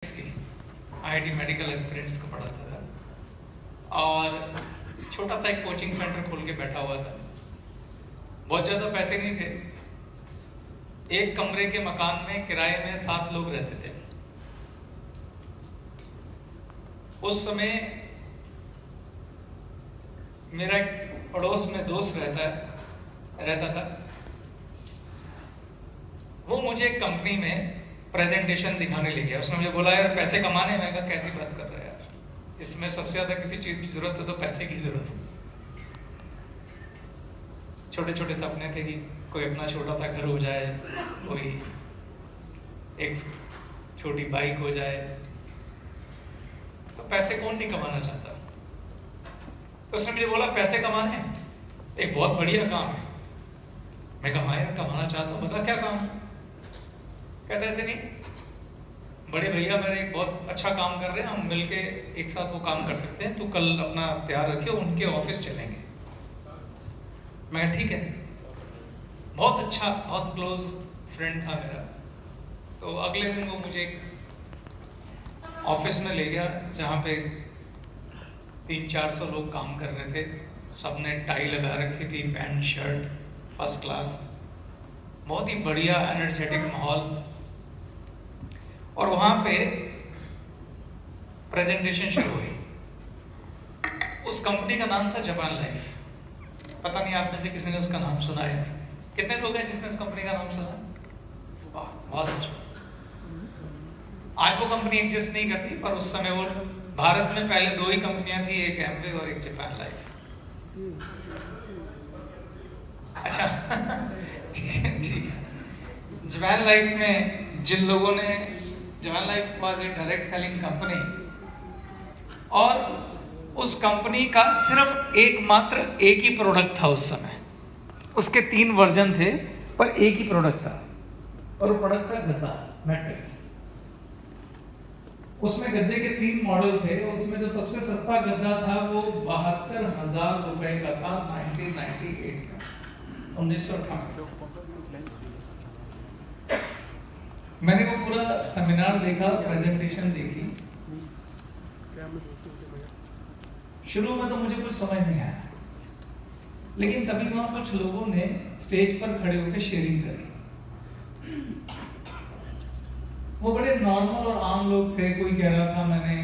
IIT medical aspirants को पढ़ाता था और छोटा सा एक कोचिंग सेंटर खोल के बैठा हुआ था। बहुत ज़्यादा पैसे नहीं थे। एक कमरे के मकान में किराए में 7 लोग रहते थे। उस समय मेरा एक पड़ोस में दोस्त रहता था। वो मुझे एक कंपनी में प्रेजेंटेशन दिखाने ले गया। उसने मुझे बोला, यार पैसे कमाने, मैं कहा कैसी बात कर रहा है यार, इसमें सबसे ज्यादा किसी चीज की जरूरत है तो पैसे की जरूरत है। छोटे छोटे सपने थे कि कोई अपना छोटा सा घर हो जाए, कोई एक छोटी बाइक हो जाए, तो पैसे कौन नहीं कमाना चाहता। तो उसने मुझे बोला पैसे कमाने एक बहुत बढ़िया काम है। मैं कहा यार कमाना चाहता हूँ, बता क्या काम है। कहता ऐसे नहीं, बड़े भैया मेरे एक बहुत अच्छा काम कर रहे हैं, हम मिलके एक साथ वो काम कर सकते हैं, तो कल अपना तैयार रखिए, उनके ऑफिस चलेंगे। मैं ठीक है। बहुत अच्छा, बहुत क्लोज फ्रेंड था मेरा। तो अगले दिन वो मुझे एक ऑफिस में ले गया जहाँ पे 300-400 लोग काम कर रहे थे। सबने टाई लगा रखी थी, पैंट शर्ट फर्स्ट क्लास, बहुत ही बढ़िया एनर्जेटिक माहौल। और वहां पे प्रेजेंटेशन शुरू हुई। उस कंपनी का नाम था जापान लाइफ। पता नहीं आप में से किसी ने उसका नाम सुना है? कितने लोग हैं जिसने उस कंपनी का नाम सुना? वाह, बहुत अच्छा। आज वो कंपनी एग्जिस्ट नहीं करती, पर उस समय वो भारत में पहले 2 ही कंपनियां थी, एक एमवे और एक जापान लाइफ। अच्छा ठीक। जापान लाइफ में जिन लोगों ने, Japan life was a direct selling company, और उस कंपनी का सिर्फ एक ही प्रोडक्ट था उस समय। उसके 3 वर्जन थे पर एक ही प्रोडक्ट था, और वो प्रोडक्ट था गद्दा मैट्रेस। उसमें गद्दे के 3 मॉडल थे। उसमें जो सबसे सस्ता गद्दा था वो 72,000 रुपए का था, 1998 का, 1998। मैंने वो पूरा सेमिनार देखा, प्रेजेंटेशन देखी। शुरू में तो मुझे कुछ समझ नहीं आया, लेकिन तभी वहां कुछ लोगों ने स्टेज पर खड़े होकर शेयरिंग करी। वो बड़े नॉर्मल और आम लोग थे। कोई कह रहा था मैंने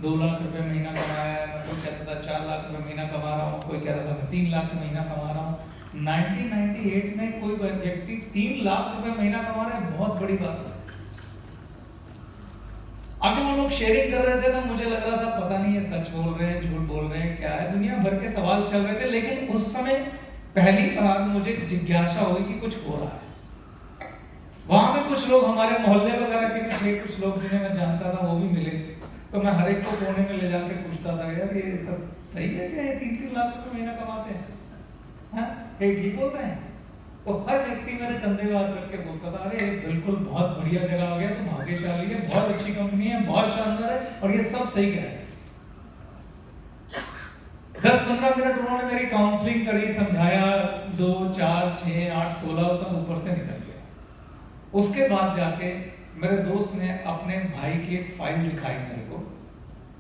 2 लाख रुपए महीना कमाया है, कोई कहता था 4 लाख रुपए महीना कमा रहा हूँ, कोई कहता था मैं 3 लाख महीना कमा रहा हूँ। 1998 में कोई व्यक्ति 3 लाख रुपए महीना कमा रहा है, बहुत बड़ी बात है। आगे वो लोग शेयरिंग कर रहे थे तो मुझे लग रहा था पता नहीं ये सच बोल रहे हैं, झूठ बोल रहे हैं, क्या है। दुनिया भर के सवाल चल रहे थे, लेकिन उस समय पहली बार मुझे जिज्ञासा हुई कि कुछ हो रहा है। वहां पे कुछ लोग हमारे मोहल्ले वगैरह के भी थे, कुछ लोग जिन्हें मैं जानता था वो भी मिले। तो मैं हर एक को कोने में ले जाकर पूछता था, यार ये सब सही है क्या, 3-3 लाख रुपए महीना कमाते हैं, हाँ ये ठीक बोल रहे हैं? तो हर व्यक्ति मेरे कंधे पे हाथ रख के बोलता था, अरे बिल्कुल बहुत बढ़िया जगह आ गया, तो भाग्यशाली है, बहुत अच्छी कंपनी है, बहुत शानदार है, और ये सब सही कह रहे हैं। 10-15 मिनट उन्होंने मेरी काउंसलिंग करी, समझाया, 2, 4, 6, 8, 16 सब ऊपर से निकल गया। उसके बाद जाके मेरे दोस्त ने अपने भाई की एक फाइल दिखाई मेरे को।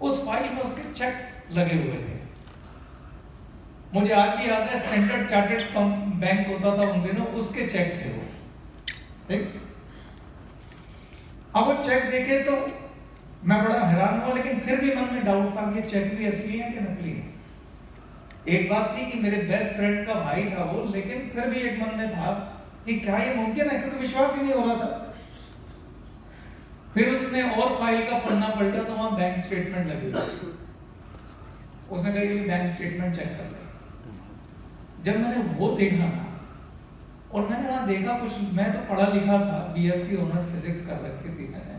उस फाइल में उसके चेक लगे हुए थे। मुझे आज भी याद है, स्टैंडर्ड चार्टर्ड बैंक होता था उन दिनों, उसके चेक थे वो, ठीक। अब वो चेक देखे तो मैं बड़ा हैरान हुआ, लेकिन फिर भी मन में डाउट था कि ये चेक भी असली है कि नकली है। एक बात थी कि मेरे बेस्ट फ्रेंड का भाई था वो, लेकिन फिर भी एक मन में था कि क्या ये मुमकिन है, क्योंकि विश्वास ही नहीं हो रहा था। फिर उसने और फाइल का पन्ना पलटा तो वहां बैंक स्टेटमेंट लगी हुई। उसने कहा ये बैंक स्टेटमेंट चेक कर ले। जब मैंने वो देखा ना, और मैंने वहां देखा कुछ, मैं तो पढ़ा लिखा था, बीएससी ऑनर फिजिक्स कर रखी थी मैंने।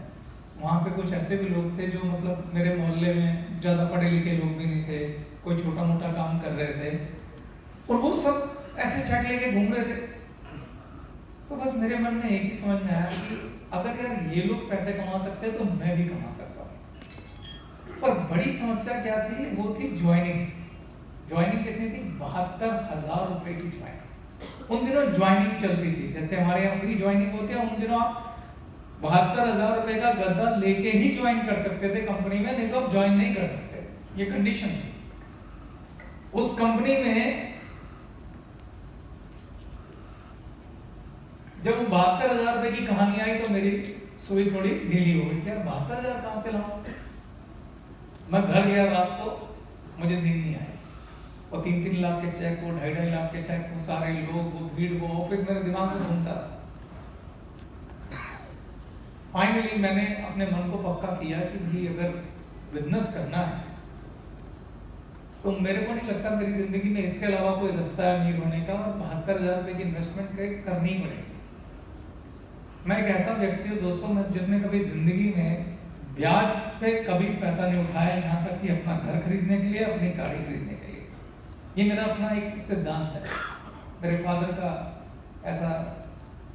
वहां पे कुछ ऐसे भी लोग थे जो मतलब मेरे मोहल्ले में ज्यादा पढ़े लिखे लोग भी नहीं थे, कोई छोटा मोटा काम कर रहे थे, और वो सब ऐसे चेक लेके घूम रहे थे। तो बस मेरे मन में एक ही समझ में आया कि अगर यार ये लोग पैसे कमा सकते हैं तो मैं भी कमा सकता हूँ। पर बड़ी समस्या क्या थी, वो थी ज्वाइनिंग। ज्वाइनिंग कितनी थी? 72,000 रुपए की ज्वाइनिंग। उन दिनों ज्वाइनिंग चलती थी, जैसे हमारे यहाँ फ्री ज्वाइनिंग होती है, उन दिनों आप 72,000 रुपए का गद्दा लेके ही ज्वाइन कर सकते थे कंपनी में, नहीं तो आप ज्वाइन नहीं कर सकते, ये कंडीशन थी। उस कंपनी में जब वो 72,000 रुपए की कहानी आई तो मेरी सुई थोड़ी ढीली हो गई, क्या 72,000 कहां से लाऊं? मैं घर गया रात को, मुझे नींद नहीं आई, और 3-3 लाख के चेक को, 2.5 लाख के चेक को, सारे लोग, वो भीड़, वो ऑफिस मेरे दिमाग में घूमता था। फाइनली मैंने अपने मन को पक्का किया कि भाई अगर बिजनेस करना है तो मेरे को नहीं लगता मेरी जिंदगी में इसके अलावा कोई रास्ता है अमीर होने का, और 72,000 रुपए की इन्वेस्टमेंट करनी ही पड़ेगी। मैं एक ऐसा व्यक्ति हूँ दोस्तों, मैं जिसने कभी जिंदगी में ब्याज पे कभी पैसा नहीं उठाया, यहाँ तक कि अपना घर खरीदने के लिए, अपनी गाड़ी खरीदने के लिए। ये मेरा अपना एक सिद्धांत है। मेरे फादर का ऐसा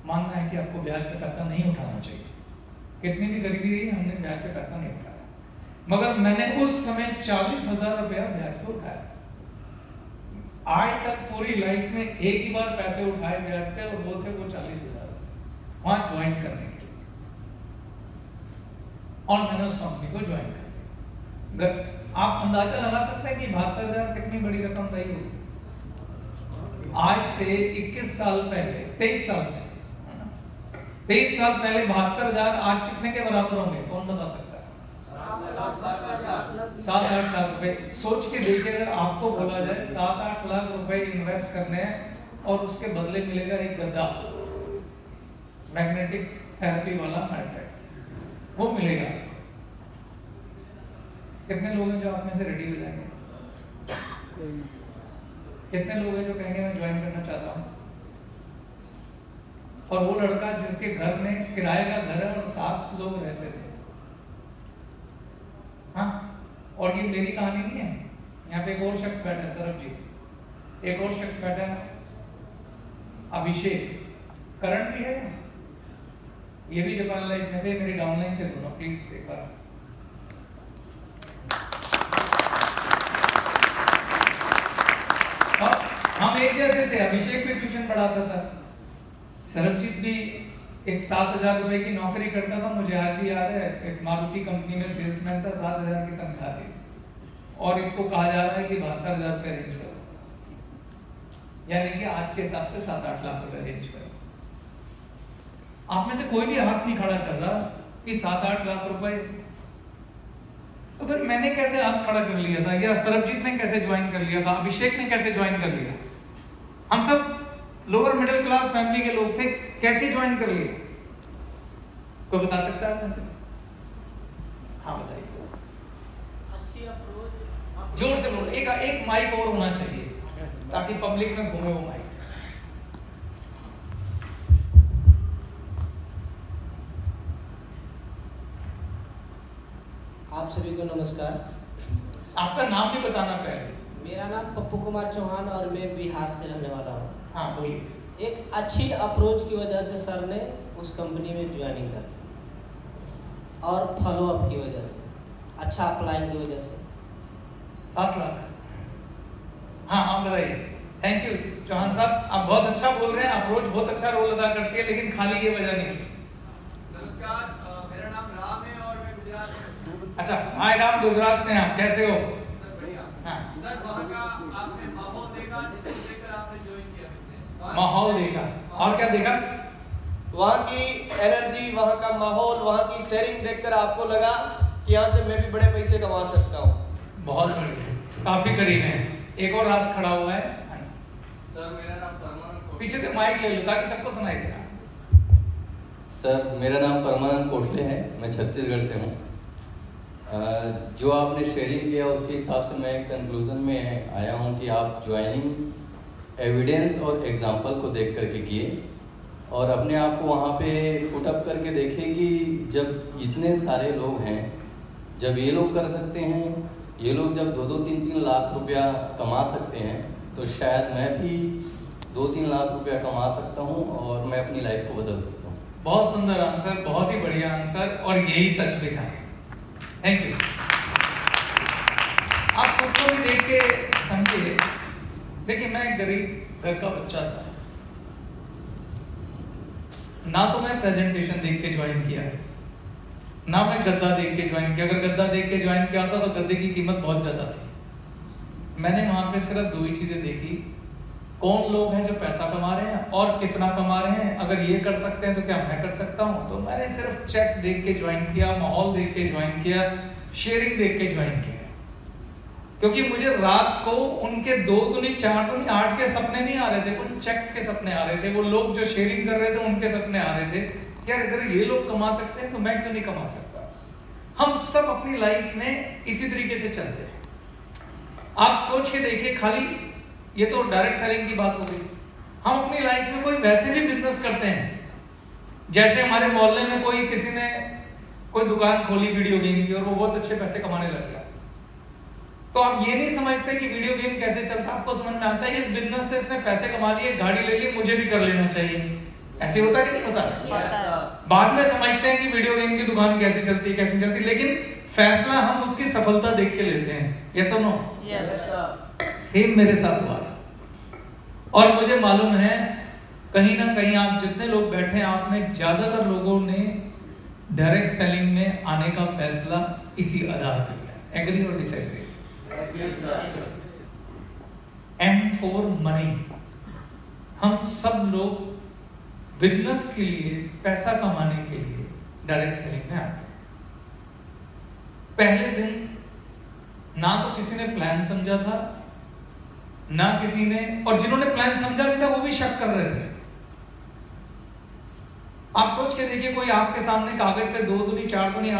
मानना है कि आपको ब्याज पे पैसा नहीं उठाना चाहिए। कितनी भी गरीबी रही, हमने ब्याज पे पैसा नहीं उठाया, मगर मैंने उस समय 40,000 रुपया ब्याज पे उठाया। आज तक पूरी लाइफ में एक ही बार पैसे उठाए ब्याज पे, और वो थे वो 40,000 वहां ज्वाइन करने के लिए, और मैंने उस कंपनी को ज्वाइन कर लिया। आप अंदाजा लगा सकते हैं कि 72,000 कितनी बड़ी रकम रही होगी। आज से 21 साल पहले, 23 साल पहले, 23 साल पहले 72,000 आज कितने के बराबर होंगे, कौन बता सकता है? 7-8 लाख रुपए। सोच के देखिए, अगर आपको बोला जाए 7-8 लाख रुपए इन्वेस्ट करने हैं और उसके बदले मिलेगा एक गद्दा, मैग्नेटिक थेरेपी वाला मैट्रेस, वो मिलेगा, कितने लोग हैं जो आप में से रेडी हो जाएंगे? कितने लोग हैं जो कहेंगे मैं ज्वाइन करना चाहता हूं? और वो लड़का जिसके घर में किराए का घर है और 7 लोग रहते थे, हाँ, और ये मेरी कहानी नहीं है, यहाँ पे एक और शख्स बैठा है, सरब जी, एक और शख्स बैठा है अभिषेक, करण भी है, ये भी जापान लाइफ में थे, मेरी डाउनलाइन थे दोनों, प्लीज एक बार। हम एक जैसे थे, अभिषेक भी ट्यूशन पढ़ाता था, सरबजीत भी एक 7,000 रुपए की नौकरी करता था, मुझे आज भी याद है, एक मारुति कंपनी में सेल्समैन था, 7,000 की तनख्वाह थी, और इसको कहा जा रहा है कि 72,000 रुपए रेंज करो, यानी कि आज के हिसाब से 7-8 लाख रुपए रेंज करो। आप में से कोई भी हाथ नहीं खड़ा कर रहा कि 7-8 लाख रुपए, तो फिर मैंने कैसे हाथ खड़ा कर लिया था, या सरबजीत ने कैसे ज्वाइन कर लिया था, अभिषेक ने कैसे ज्वाइन कर लिया? हम सब लोअर मिडिल क्लास फैमिली के लोग थे, कैसे ज्वाइन कर लिए? कोई बता सकता है आपने? हाँ बताइए, अच्छी अप्रोच, जोर से बोलो, एक माइक और होना चाहिए ताकि पब्लिक में घूमे वो माइक। आप सभी को नमस्कार। आपका नाम भी बताना पहले। मेरा नाम पप्पू कुमार चौहान और मैं बिहार से रहने वाला हूँ। हाँ बोलिए। एक अच्छी अप्रोच की वजह से सर ने उस कंपनी में ज्वाइनिंग कर ली, और फॉलो अप की वजह से, अच्छा अप्लाई की वजह से 7 लाख। हाँ आप बताइए। थैंक यू चौहान साहब, आप बहुत अच्छा बोल रहे हैं, अप्रोच बहुत अच्छा रोल अदा करती है, लेकिन खाली ये वजह नहीं। नमस्कार, मेरा नाम राम है और मैं गुजरात से। अच्छा, हाय राम, गुजरात से हैं आप, कैसे हो? सर बढ़िया। हाँ। सर वहाँ का आपने माहौल देखा जिसको देखकर आपने ज्वाइन किया बिजनेस? माहौल देखा, और क्या देखा? वहाँ की एनर्जी, वहाँ का माहौल, वहाँ की शेयरिंग देखकर आपको लगा कि यहाँ से मैं भी बड़े पैसे कमा सकता हूँ। बहुत बढ़िया, काफी करीब है। एक और हाथ खड़ा हुआ है सर मेरा नाम परमानंद, पीछे से माइक ले लो ताकि सबको सुनाई देगा। सर मेरा नाम परमानंद कोठले है, मैं छत्तीसगढ़ से हूँ। जो आपने शेयरिंग किया उसके हिसाब से मैं कंक्लूजन में आया हूँ कि आप ज्वाइनिंग एविडेंस और एग्जाम्पल को देख करके किए, और अपने आप को वहाँ पे पुट अप करके देखे कि जब इतने सारे लोग हैं, जब ये लोग कर सकते हैं, ये लोग जब 2-2, 3-3 लाख रुपया कमा सकते हैं, तो शायद मैं भी 2-3 लाख रुपया कमा सकता हूँ और मैं अपनी लाइफ को बदल सकता हूँ। बहुत सुंदर आंसर, बहुत ही बढ़िया आंसर, और यही सच लिखा है। Thank you. आप खुद को भी देख के समझिए। देखिए मैं गरीब घर का बच्चा था, ना तो मैं प्रेजेंटेशन देख के ज्वाइन किया है, ना मैं गद्दा देख के ज्वाइन किया। अगर गद्दा देख के ज्वाइन किया था तो गद्दे की कीमत बहुत ज्यादा थी। मैंने वहां पे सिर्फ 2 ही चीजें देखी, कौन लोग हैं जो पैसा कमा रहे हैं और कितना कमा रहे हैं। अगर ये कर सकते हैं तो क्या मैं कर सकता हूं? तो मैंने सिर्फ चेक देख के ज्वाइन किया, माहौल देख के ज्वाइन किया, शेयरिंग देख के ज्वाइन किया। क्योंकि मुझे रात को उनके 2 दूनी 4 दूनी 8 के सपने नहीं आ रहे थे, उन चेक्स के सपने आ रहे थे। वो लोग जो शेयरिंग कर रहे थे उनके सपने आ रहे थे, यार अगर ये लोग कमा सकते हैं तो मैं क्यों नहीं कमा सकता। हम सब अपनी लाइफ में इसी तरीके से चलते हैं। आप सोच के देखिए, खाली ये तो डायरेक्ट सेलिंग की बात हो गई, हम अपनी लाइफ में कोई वैसे भी बिजनेस करते हैं। जैसे हमारे मोहल्ले में कोई किसी ने कोई दुकान खोली वीडियो गेम की और वो बहुत अच्छे पैसे कमाने लग गया, तो आप ये नहीं समझते कि वीडियो गेम कैसे चलता है। आपको समझ में आता है इस बिजनेस से इसने पैसे कमा लिए, गाड़ी ले ली, मुझे भी कर लेना चाहिए। ऐसे होता है कि नहीं होता? बाद में समझते हैं कि वीडियो गेम की दुकान कैसे चलती है, कैसे चलती है, लेकिन फैसला हम उसकी सफलता देख के लेते हैं। ये सुनो, सेम मेरे साथ हुआ था। और मुझे मालूम है कहीं ना कहीं आप जितने लोग बैठे हैं, आप में ज्यादातर लोगों ने डायरेक्ट सेलिंग में आने का फैसला इसी आधार पर किया। एग्री और डिसएग्री? M4 money. हम सब लोग बिजनेस के लिए, पैसा कमाने के लिए डायरेक्ट सेलिंग में आते हैं। पहले दिन ना तो किसी ने प्लान समझा था, ना किसी ने, और जिन्होंने प्लान समझा भी था वो भी शक कर रहे थे। आप सोच के देखिए, कोई आपके सामने कागज पे 2 दूनी 4 दूनी